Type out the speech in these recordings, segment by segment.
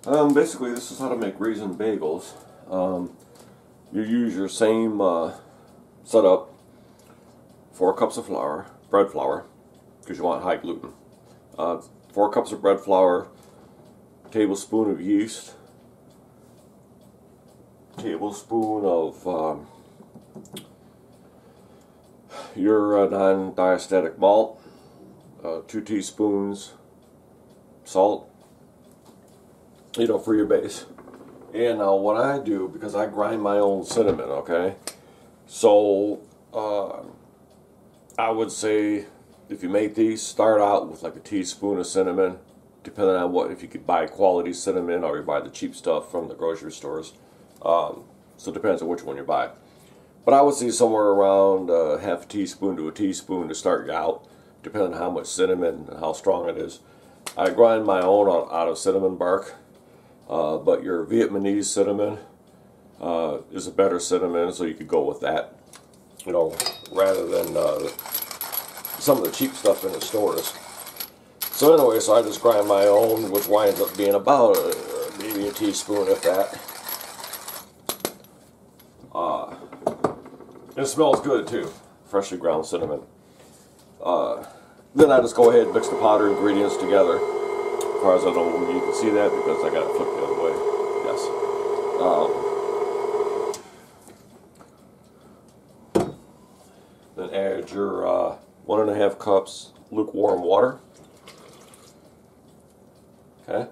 Basically, this is how to make raisin bagels. You use your same setup: 4 cups of flour, bread flour, because you want high gluten. 4 cups of bread flour, tablespoon of yeast, tablespoon of your non-diastatic malt, 2 teaspoons salt, for your base. And now what I do, because I grind my own cinnamon, okay, so I would say if you make these, start out with like a teaspoon of cinnamon, depending on if you could buy quality cinnamon or you buy the cheap stuff from the grocery stores. So it depends on which one you buy. But I would say somewhere around half a teaspoon to a teaspoon to start you out, depending on how much cinnamon and how strong it is. I grind my own out of cinnamon bark, but your Vietnamese cinnamon is a better cinnamon, so you could go with that, rather than some of the cheap stuff in the stores. So anyway, I just grind my own, which winds up being about maybe a teaspoon, if that. It smells good too, freshly ground cinnamon. Then I just go ahead and mix the powder ingredients together. As far as I know, you can see that because I got it flipped the other way. Yes. Then add your 1.5 cups lukewarm water. Okay.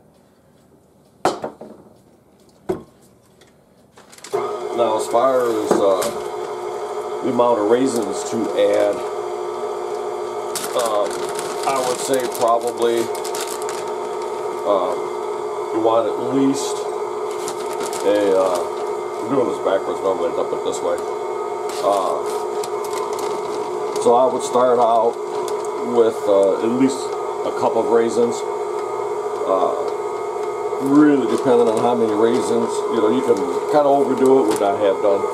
Now, as far as the amount of raisins to add, I would say probably you want at least I'm doing this backwards, normally I dump it this way. So I would start out with at least a cup of raisins. Really depending on how many raisins, you can kind of overdo it, which I have done.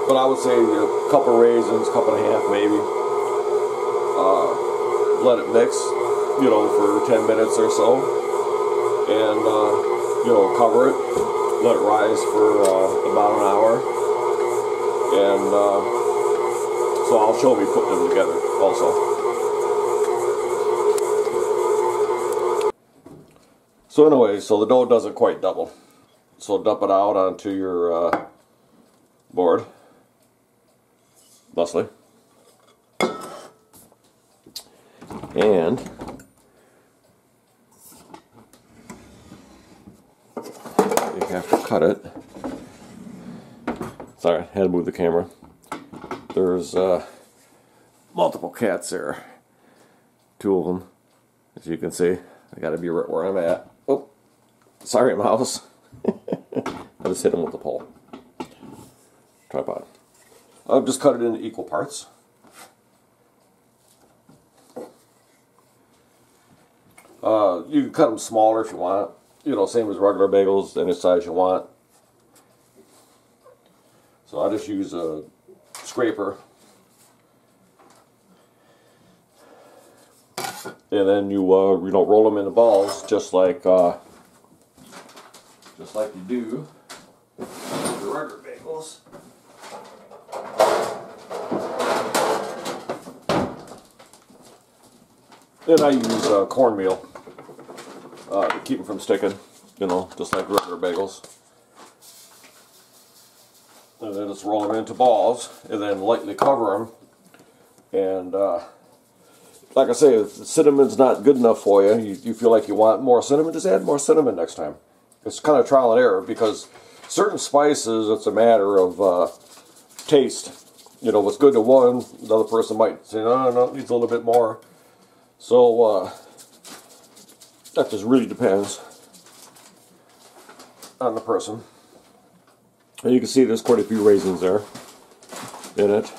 But I would say a cup of raisins, cup and a half maybe. Let it mix, for 10 minutes or so, and cover it. Let it rise for about an hour, and so I'll show me putting them together also. So anyway, so the dough doesn't quite double. So dump it out onto your board, thusly. And you have to cut it. Sorry, had to move the camera. There's multiple cats there. 2 of them, as you can see. I gotta be right where I'm at. Oh, sorry, mouse. I just hit him with the pole. Tripod. I've just cut it into equal parts. You can cut them smaller if you want. Same as regular bagels, any size you want. So I just use a scraper. And then you roll them into balls just like you do with the regular bagels. Then I use cornmeal to keep them from sticking, just like regular bagels. And then just roll them into balls, and then lightly cover them. And like I say, if the cinnamon's not good enough for you, you feel like you want more cinnamon, just add more cinnamon next time. It's kind of trial and error, because certain spices, it's a matter of taste. What's good to one, another person might say, no, it needs a little bit more. So that just really depends on the person. And you can see there's quite a few raisins there in it.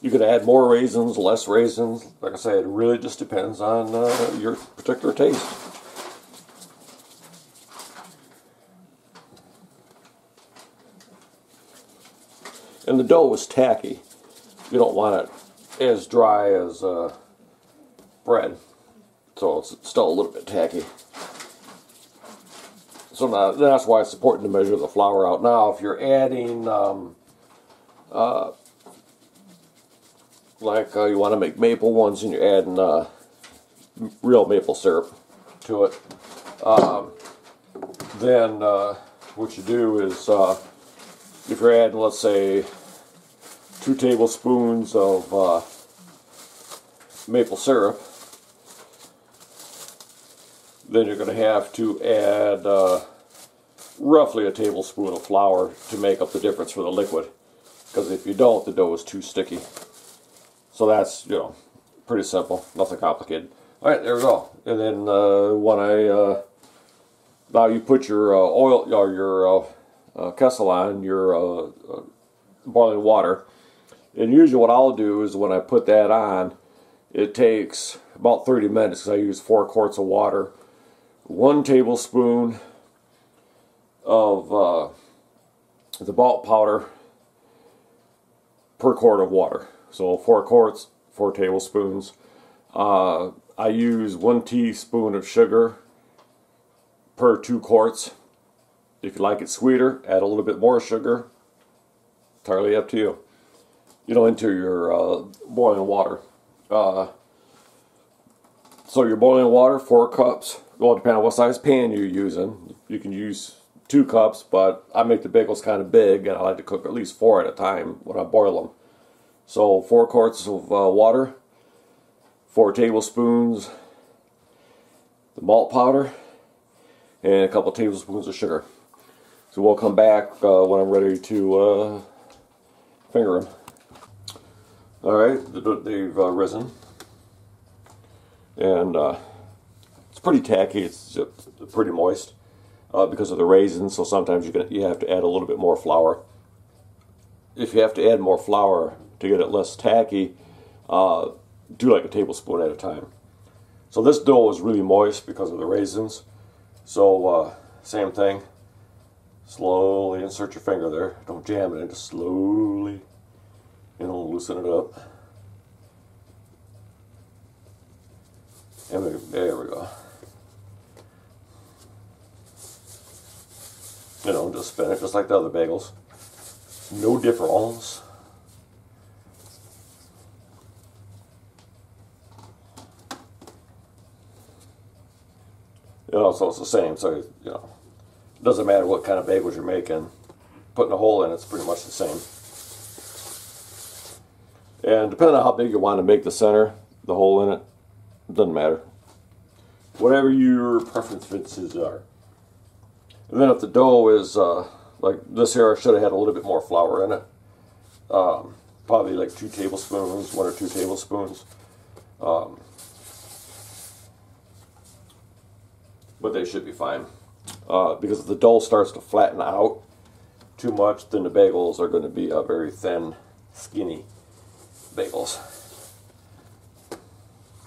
You could add more raisins, less raisins. Like I say, it really just depends on your particular taste. And the dough is tacky. You don't want it as dry as bread. so it's still a little bit tacky. So now, that's why it's important to measure the flour out. Now, if you're adding, you want to make maple ones and you're adding real maple syrup to it, then what you do is, if you're adding, let's say, 2 tablespoons of maple syrup, then you're going to have to add roughly a tablespoon of flour to make up the difference for the liquid. Because if you don't, the dough is too sticky. So that's, pretty simple, nothing complicated. All right, there we go. And then now you put your oil or your kessel on, your boiling water. And usually what I'll do is when I put that on, it takes about 30 minutes because I use 4 quarts of water. 1 tablespoon of the malt powder per quart of water. So 4 quarts, 4 tablespoons. I use 1 teaspoon of sugar per 2 quarts. If you like it sweeter, add a little bit more sugar. Entirely up to you. Into your boiling water. So your boiling water, 4 cups. Well, depending on what size pan you're using. You can use 2 cups, but I make the bagels kind of big, and I like to cook at least 4 at a time when I boil them. So 4 quarts of water, 4 tablespoons the malt powder, and a couple tablespoons of sugar. So we'll come back when I'm ready to finger them. Alright, they've risen. And it's pretty tacky, it's pretty moist because of the raisins, so sometimes you have to add a little bit more flour. If you have to add more flour to get it less tacky, do like a tablespoon at a time. So this dough is really moist because of the raisins. So same thing, slowly insert your finger there. Don't jam it in, just slowly, loosen it up. And there we go. Just spin it just like the other bagels. No difference. So it's the same. So, it doesn't matter what kind of bagels you're making. Putting a hole in it's pretty much the same. And depending on how big you want to make the center, the hole in it, doesn't matter. Whatever your preferences are. And then if the dough is like this here, I should have had a little bit more flour in it. Probably like 2 tablespoons, 1 or 2 tablespoons. But they should be fine. Because if the dough starts to flatten out too much, then the bagels are going to be very thin, skinny bagels.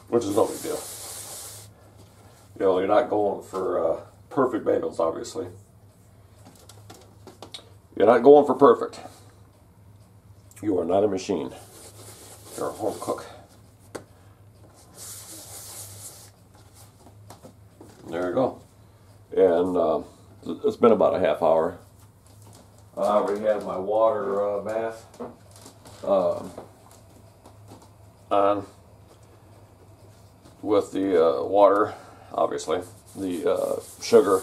Which is no big deal. You're not going for perfect bagels, obviously. You're not going for perfect. You are not a machine. You're a home cook. There you go. And it's been about a half hour. I already have my water bath on with the water, obviously, the sugar.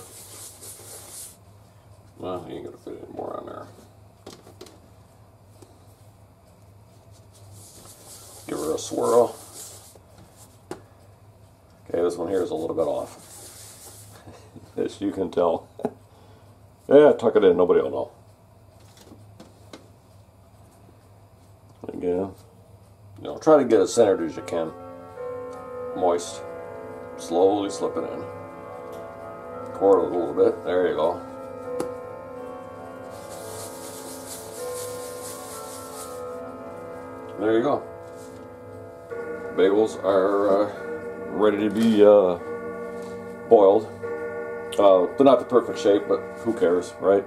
Well, you ain't gonna fit any more on there. Give her a swirl. Okay, this one here is a little bit off. As you can tell. Yeah, tuck it in, nobody will know. Again, try to get as centered as you can. Moist. Slowly slip it in. Pour it a little bit. There you go. There you go. Bagels are ready to be boiled. They're not the perfect shape, but who cares, right?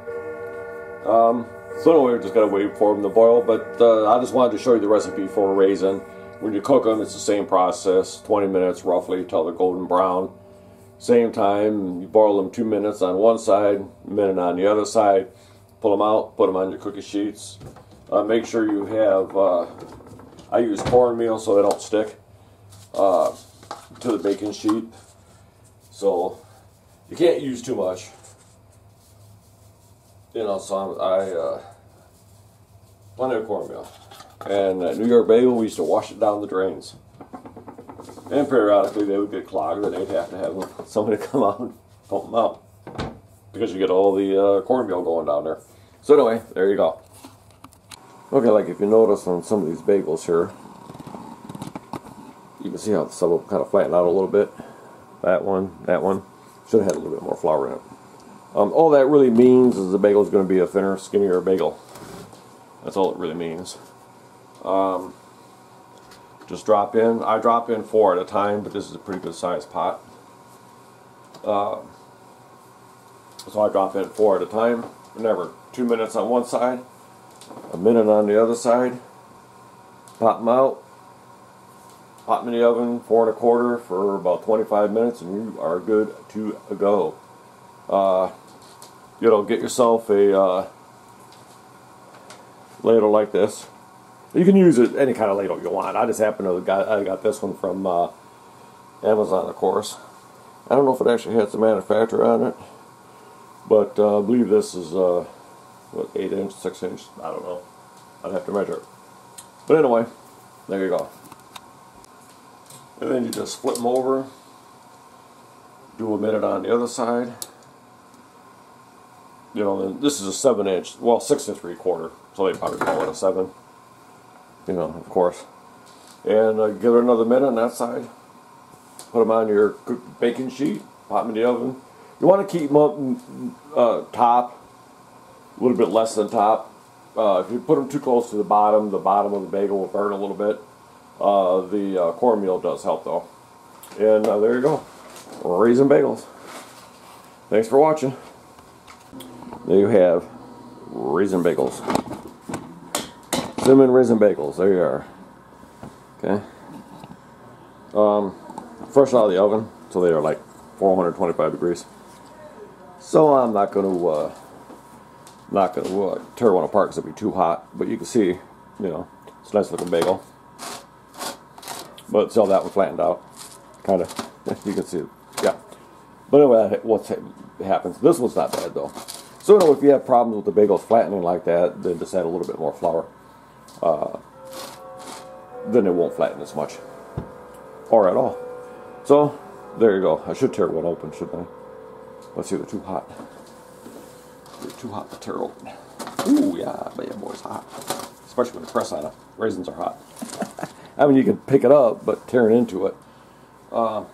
So anyway, we just gotta wait for them to boil. But I just wanted to show you the recipe for Raisin. When you cook them, it's the same process, 20 minutes roughly till they're golden brown. Same time, you boil them 2 minutes on one side, a minute on the other side. Pull them out, put them on your cookie sheets. Make sure you have, I use cornmeal so they don't stick to the baking sheet. So you can't use too much. You know, so plenty of cornmeal. And New York bagel, we used to wash it down the drains. And periodically they would get clogged, and they'd have to have somebody come out and pump them out. Because you get all the cornmeal going down there. So anyway, there you go. Okay, like if you notice on some of these bagels here, you can see how some of them kind of flatten out a little bit. That one. Should have had a little bit more flour in it. All that really means is the bagel is going to be a thinner, skinnier bagel. That's all it really means. Just drop in. I drop in 4 at a time, but this is a pretty good sized pot. So I drop in 4 at a time. Remember, 2 minutes on one side, a minute on the other side. Pop them out. Pop them in the oven, 4 1/4 for about 25 minutes, and you are good to go. You know, get yourself a ladle like this. You can use it any kind of ladle you want. I just happen to I got this one from Amazon, of course. I don't know if it actually has the manufacturer on it, but I believe this is what, 8 inch, 6 inch. I don't know. I'd have to measure it. But anyway, there you go. And then you just flip them over. Do a minute on the other side. You know, then this is a 7 inch, well, 6 3/4. So they probably call it a 7. You know, of course. And give it another minute on that side. Put them on your baking sheet. Pop them in the oven. You want to keep them up top, a little bit less than top. If you put them too close to the bottom of the bagel will burn a little bit. The cornmeal does help though. And there you go. Raisin bagels. Thanks for watching. There you have raisin bagels. Cinnamon raisin bagels. There you are. Okay. Fresh out of the oven, so they are like 425 degrees. So I'm not going to tear one apart because it'll be too hot. But you can see, you know, it's a nice looking bagel. But still, that one flattened out, kind of. You can see it. Yeah. But anyway, what happens? This one's not bad though. So you know, if you have problems with the bagels flattening like that, then just add a little bit more flour. Then it won't flatten as much, or at all. So there you go. I should tear one open, shouldn't I? Let's see, they're too hot. They're too hot to tear open. Ooh, yeah, but yeah, boy, it's hot. Especially when you press on it. Raisins are hot. I mean, you can pick it up, but tearing into it is a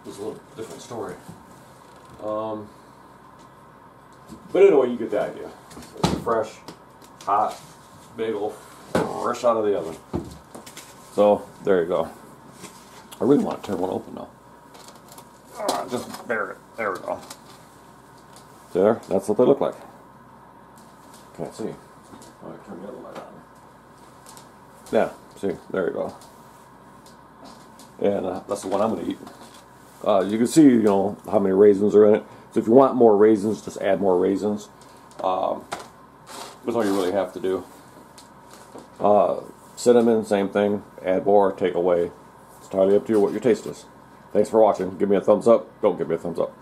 little different story. But anyway, you get the idea. It's a fresh, hot bagel, fresh out of the oven. So there you go. I really want to tear one open though. Just bury it. There we go. There, that's what they look like. Can't see. Oh, I turn the other light on. Yeah, see, there you go. And that's the one I'm going to eat. You can see, you know, how many raisins are in it. So if you want more raisins, just add more raisins. That's all you really have to do. Cinnamon, same thing. Add more, take away. It's entirely up to you what your taste is. Thanks for watching. Give me a thumbs up. Don't give me a thumbs up.